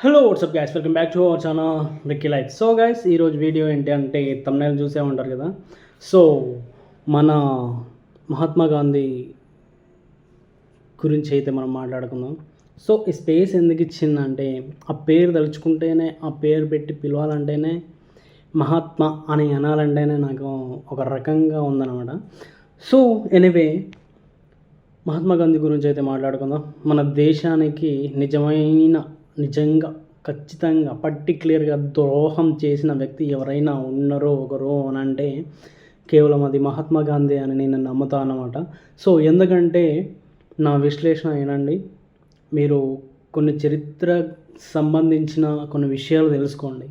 Hello WhatsApp guys, welcome back to our channel Ricky life. So guys, ఈరోజు video ఏంటి అంటే thumbnail చూసే ఉంటారు కదా. సో మన మహాత్మా గాంధీ గురించి అయితే మనం మాట్లాడుకుందాం. సో ఈ స్పేస్ ఎందుకు ఇచ్చిందంటే, ఆ పేరు తలుచుకుంటేనే, ఆ పేరు పెట్టి పిలవాలంటేనే, మహాత్మా అని అనాలంటేనే నాకు ఒక రకంగా ఉందన్నమాట. సో ఎనీవే, మహాత్మా గాంధీ గురించి అయితే మాట్లాడుకుందాం. మన దేశానికి నిజంగా ఖచ్చితంగా పర్టిక్యులర్గా ద్రోహం చేసిన వ్యక్తి ఎవరైనా ఉన్నారో ఒకరు అని అంటే కేవలం అది మహాత్మా గాంధీ అని నేను నమ్ముతాను అన్నమాట. సో ఎందుకంటే నా విశ్లేషణ ఏనండి, మీరు కొన్ని చరిత్ర సంబంధించిన కొన్ని విషయాలు తెలుసుకోండి.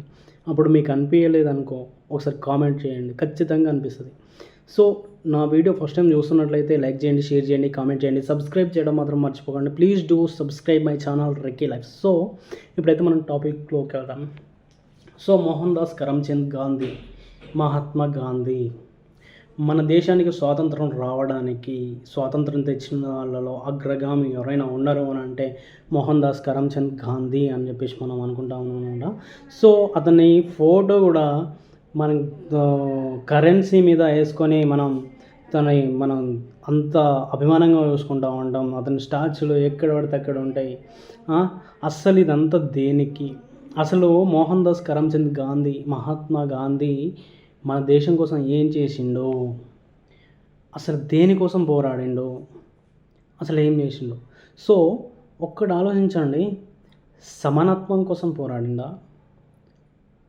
అప్పుడు మీకు అనిపించలేదనుకో, ఒకసారి కామెంట్ చేయండి, ఖచ్చితంగా అనిపిస్తుంది. సో నా వీడియో ఫస్ట్ టైం చూస్తున్నట్లయితే లైక్ చేయండి, షేర్ చేయండి, కామెంట్ చేయండి, సబ్స్క్రైబ్ చేయడం మాత్రం మర్చిపోకండి. Please do subscribe my channel Ricky life. So ఇప్పుడైతే మనం టాపిక్లోకి వెళ్దాం. సో మోహన్ దాస్ కరమ్చంద్ గాంధీ, మహాత్మా గాంధీ మన దేశానికి స్వాతంత్రం రావడానికి, స్వాతంత్రం తెచ్చిన వాళ్ళలో అగ్రగామి ఎవరైనా ఉన్నారు అని అంటే మోహన్ దాస్ కరమ్చంద్ గాంధీ అని చెప్పేసి మనం అనుకుంటాం అనమాట. సో అతని ఫోటో కూడా మనం కరెన్సీ మీద వేసుకొని మనం అంత అభిమానంగా చూసుకుంటూ ఉంటాం. అతని స్టాచ్యూలు ఎక్కడ పడితే అక్కడ ఉంటాయి. అస్సలు ఇదంతా దేనికి? అసలు మోహన్ దాస్ కరమ్చంద్ గాంధీ, మహాత్మా గాంధీ మన దేశం కోసం ఏం చేసిండో, అసలు దేనికోసం పోరాడిండో, అసలు ఏం చేసిండో. సో ఒక్కటి ఆలోచించండి, సమానత్వం కోసం పోరాడిండా,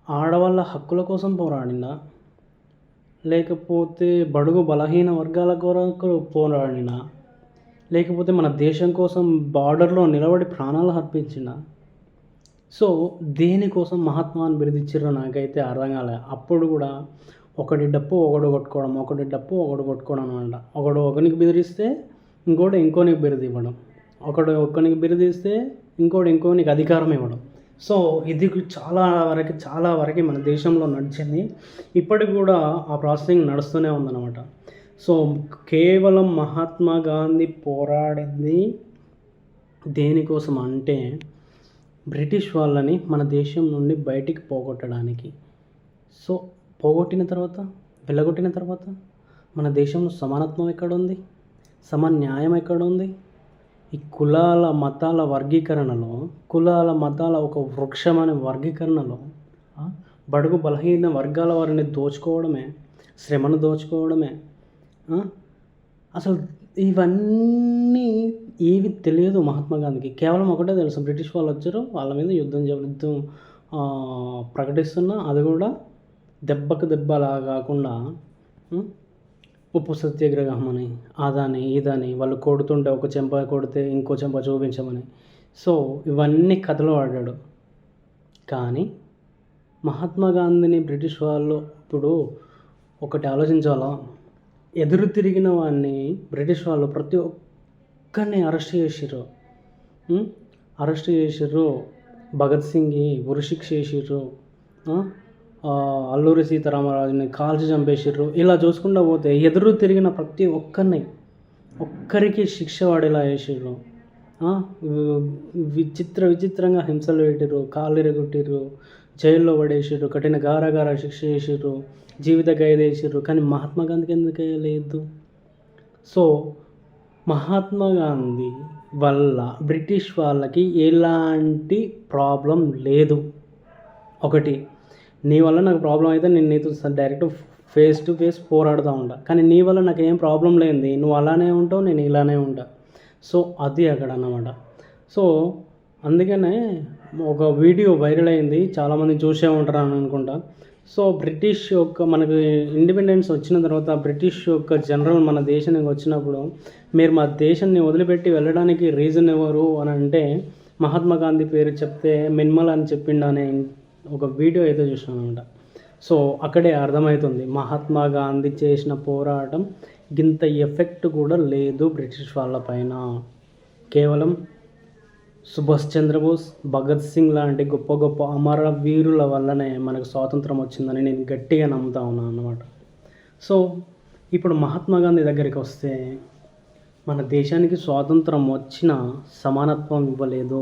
ఆడవాళ్ళ హక్కుల కోసం పోరాడిండా, లేకపోతే బడుగు బలహీన వర్గాల కొరకు పోరాడినా, లేకపోతే మన దేశం కోసం బార్డర్లో నిలబడి ప్రాణాలు అర్పించిండా? సో దేనికోసం మహాత్మా అని బిరుదిచ్చిర్రో నాకైతే అర్థం కాలే. అప్పుడు కూడా ఒకటి డప్పు ఒకడు కొట్టుకోవడం, ఒకటి డప్పు ఒకడు కొట్టుకోవడం అనమాట. ఒకడు ఒకనికి బెదిరిస్తే ఇంకోనికి బిరుదు ఇవ్వడం, ఒకనికి బిరుదిస్తే ఇంకోనికి అధికారం ఇవ్వడం. సో ఇది చాలా వరకు మన దేశంలో నడిచింది. ఇప్పటికి కూడా ఆ ప్రాసెసింగ్ నడుస్తూనే ఉందన్నమాట. సో కేవలం మహాత్మా గాంధీ పోరాడింది దేనికోసం అంటే, బ్రిటిష్ వాళ్ళని మన దేశం నుండి బయటికి పోగొట్టడానికి. సో వెళ్ళగొట్టిన తర్వాత మన దేశంలో సమానత్వం ఎక్కడుంది? సమన్యాయం ఎక్కడుంది? ఈ కులాల మతాల ఒక వృక్షం అనే వర్గీకరణలో బడుగు బలహీన వర్గాల వారిని దోచుకోవడమే, శ్రమను దోచుకోవడమే. అసలు ఇవన్నీ ఏవి తెలియదు మహాత్మా గాంధీకి. కేవలం ఒకటే తెలుసు, బ్రిటిష్ వాళ్ళు వచ్చారు, వాళ్ళ మీద యుద్ధం ప్రకటిస్తున్నా, అది కూడా దెబ్బకు దెబ్బలా కాకుండా ఉప్పు సత్యాగ్రహం అని, అదని ఇదని, వాళ్ళు కొడుతుంటే ఒక చెంప కొడితే ఇంకో చెంప చూపించమని. సో ఇవన్నీ కథలు ఆడాడు. కానీ మహాత్మా గాంధీని బ్రిటిష్ వాళ్ళు ఇప్పుడు ఒకటి ఆలోచించాలా, ఎదురు తిరిగిన వాడిని బ్రిటిష్ వాళ్ళు ప్రతి ఒక్కరిని అరెస్ట్ చేసిర్రు. భగత్ సింగ్కి ఉరిశిక్ష చేసిర్రు, అల్లూరి సీతారామరాజుని కాల్చి చంపేసిర్రు. ఇలా చూసుకుంటూ పోతే ఎదురు తిరిగిన ప్రతి ఒక్కరికి శిక్ష పడేలా చేసిర్రు. విచిత్రంగా హింసలు పెట్టిర్రు, కాళ్ళు ఎరగొట్టిర్రు, జైల్లో పడేసిర్రు, కఠిన గారాగార శిక్ష చేసిర్రు, జీవిత ఖైదు వేసిర్రు. కానీ మహాత్మా గాంధీకి ఎందుకు వేయలేదు? సో మహాత్మా గాంధీ వల్ల బ్రిటిష్ వాళ్ళకి ఎలాంటి ప్రాబ్లం లేదు. ఒకటి, నీ వల్ల నాకు ప్రాబ్లం అయితే నేను నీతో డైరెక్ట్ ఫేస్ టు ఫేస్ పోరాడుతూ ఉంటా. కానీ నీ వల్ల నాకు ఏం ప్రాబ్లం లేనిది, నువ్వు అలానే ఉంటావు, నేను ఇలానే ఉంటా. సో అది అక్కడ అన్నమాట. సో అందుకనే ఒక వీడియో వైరల్ అయింది, చాలామంది చూసే ఉంటారు అని అనుకుంటా. సో బ్రిటిష్ మనకు ఇండిపెండెన్స్ వచ్చిన తర్వాత బ్రిటిష్ జనరల్ మన దేశానికి వచ్చినప్పుడు, మీరు మా దేశాన్ని వదిలిపెట్టి వెళ్ళడానికి రీజన్ ఎవరు అని అంటే మహాత్మా గాంధీ పేరు చెప్తే మినిమల్ అని చెప్పిండనే ఒక వీడియో అయితే చూసాను అనమాట. సో అక్కడే అర్థమవుతుంది మహాత్మా గాంధీ చేసిన పోరాటం ఇంత ఎఫెక్ట్ కూడా లేదు బ్రిటిష్ వాళ్ళపైన. కేవలం సుభాష్ చంద్రబోస్, భగత్ సింగ్ లాంటి గొప్ప అమర వీరుల వల్లనే మనకు స్వాతంత్రం వచ్చిందని నేను గట్టిగా నమ్ముతా ఉన్నాను అన్నమాట. సో ఇప్పుడు మహాత్మా గాంధీ దగ్గరికి వస్తే, మన దేశానికి స్వాతంత్రం వచ్చిన సమానత్వం ఇవ్వలేదు.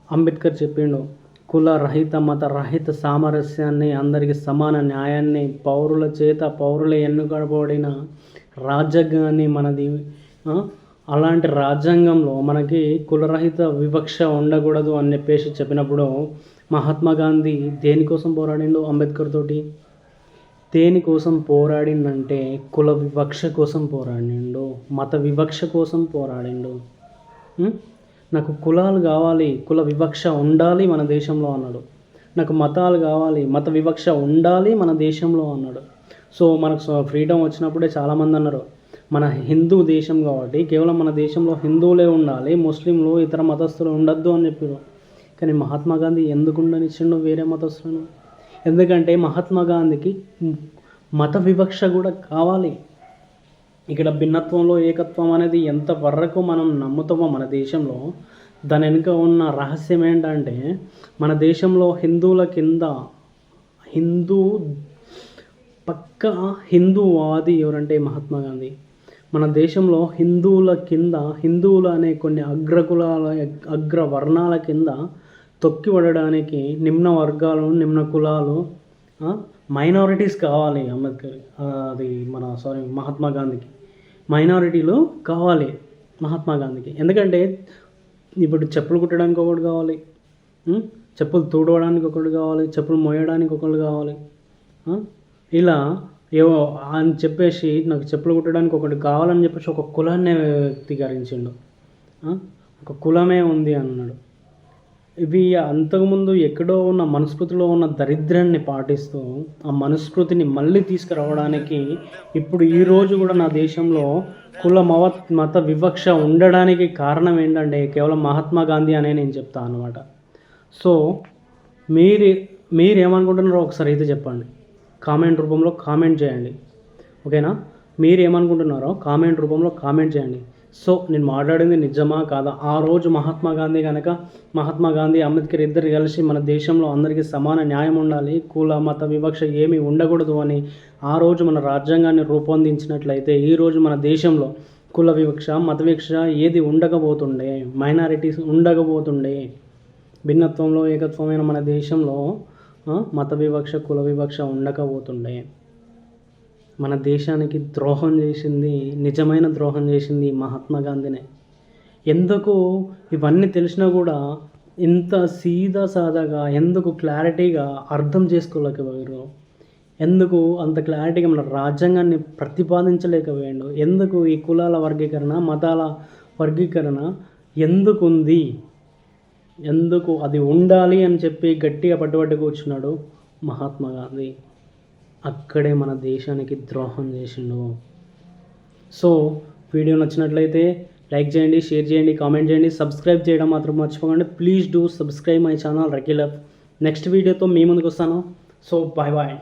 అంబేద్కర్ చెప్పిండు, కుల రహిత మత రహిత సామరస్యాన్ని, అందరికీ సమాన న్యాయాన్ని, పౌరుల చేత పౌరులే ఎన్నుకబడిన రాజ్యాంగాన్ని మనది. అలాంటి రాజ్యాంగంలో మనకి కులరహిత వివక్ష ఉండకూడదు అని చెప్పేసి చెప్పినప్పుడు మహాత్మా గాంధీ దేనికోసం పోరాడిండు? అంబేద్కర్ తోటి దేనికోసం పోరాడిండంటే కుల వివక్ష కోసం పోరాడిండు, మత వివక్ష కోసం పోరాడిండు. నాకు కులాలు కావాలి, కుల వివక్ష ఉండాలి మన దేశంలో అన్నాడు. నాకు మతాలు కావాలి, మత వివక్ష ఉండాలి మన దేశంలో అన్నాడు. సో మనకు ఫ్రీడమ్ వచ్చినప్పుడే చాలామంది అన్నారు మన హిందూ దేశం కాబట్టి కేవలం మన దేశంలో హిందువులే ఉండాలి, ముస్లింలు ఇతర మతస్థులు ఉండొద్దు అని చెప్పారు. కానీ మహాత్మా గాంధీ ఎందుకు ఉండనిచ్చిండు వేరే మతస్థులను? ఎందుకంటే మహాత్మా గాంధీకి మత వివక్ష కూడా కావాలి. ఇక్కడ భిన్నత్వంలో ఏకత్వం అనేది ఎంతవరకు మనం నమ్ముతామో మన దేశంలో, దాని వెనుక ఉన్న రహస్యం ఏంటంటే మన దేశంలో హిందువుల కింద పక్కా హిందూవాది ఎవరంటే మహాత్మా గాంధీ. మన దేశంలో హిందువుల కింద హిందువులు అనే కొన్ని అగ్రవర్ణాల కింద తొక్కిపడడానికి నిమ్న వర్గాలు, నిమ్న కులాలు, మైనారిటీస్ కావాలి. అంబేద్కర్ మహాత్మా గాంధీకి మైనారిటీలు కావాలి మహాత్మా గాంధీకి. ఎందుకంటే ఇప్పుడు చెప్పులు కుట్టడానికి ఒకటి కావాలి, చెప్పులు తూడవడానికి ఒకటి కావాలి, చెప్పులు మోయడానికి ఒకళ్ళు కావాలి. ఇలా ఏవో అని చెప్పేసి నాకు చెప్పులు కుట్టడానికి ఒకటి కావాలని చెప్పేసి ఒక కులాన్ని వ్యక్తీకరించిండు. ఒక కులమే ఉంది అన్నాడు. ఇవి అంతకుముందు ఎక్కడో ఉన్న మనస్మృతిలో ఉన్న దరిద్రాన్ని పాటిస్తూ ఆ మనస్మృతిని మళ్ళీ తీసుకురావడానికి ఇప్పుడు ఈరోజు కూడా నా దేశంలో కుల మత వివక్ష ఉండడానికి కారణం ఏంటంటే కేవలం మహాత్మా గాంధీ అనే నేను చెప్తాను అన్నమాట. సో మీరేమనుకుంటున్నారో ఒకసారి అయితే చెప్పండి, కామెంట్ రూపంలో కామెంట్ చేయండి. ఓకేనా? మీరేమనుకుంటున్నారో కామెంట్ రూపంలో కామెంట్ చేయండి. సో నేను మాట్లాడింది నిజమా కాదా? ఆ రోజు మహాత్మా గాంధీ అంబేద్కర్ ఇద్దరు కలిసి మన దేశంలో అందరికీ సమాన న్యాయం ఉండాలి, కుల మత వివక్ష ఏమీ ఉండకూడదు అని ఆ రోజు మన రాజ్యాంగాన్ని రూపొందించినట్లయితే ఈరోజు మన దేశంలో కుల వివక్ష మత వివక్ష ఏది ఉండకపోతుండే, మైనారిటీస్ ఉండకపోతుండే. భిన్నత్వంలో ఏకత్వమైన మన దేశంలో మత వివక్ష కుల వివక్ష ఉండకపోతుండే. మన దేశానికి ద్రోహం చేసింది, నిజమైన ద్రోహం చేసింది మహాత్మా గాంధీనే. ఎందుకు ఇవన్నీ తెలిసినా కూడా ఇంత సాదాగా ఎందుకు క్లారిటీగా అర్థం చేసుకోలేకపోయారు? ఎందుకు అంత క్లారిటీగా మన రాజ్యాంగాన్ని ప్రతిపాదించలేకపోయాడు? ఎందుకు ఈ కులాల వర్గీకరణ, మతాల వర్గీకరణ ఎందుకు ఉంది? ఎందుకు అది ఉండాలి అని చెప్పి గట్టిగా పట్టుబట్టి కూర్చున్నాడు మహాత్మా గాంధీ. అక్కడే మన దేశానికి ద్రోహం చేసిండు. సో వీడియో నచ్చినట్లయితే లైక్ చేయండి, షేర్ చేయండి, కామెంట్ చేయండి, సబ్స్క్రైబ్ చేయడం మాత్రం మర్చిపోకండి. Please do subscribe my channel Rakeel. Next వీడియోతో మీ ముందుకు వస్తాను. So bye.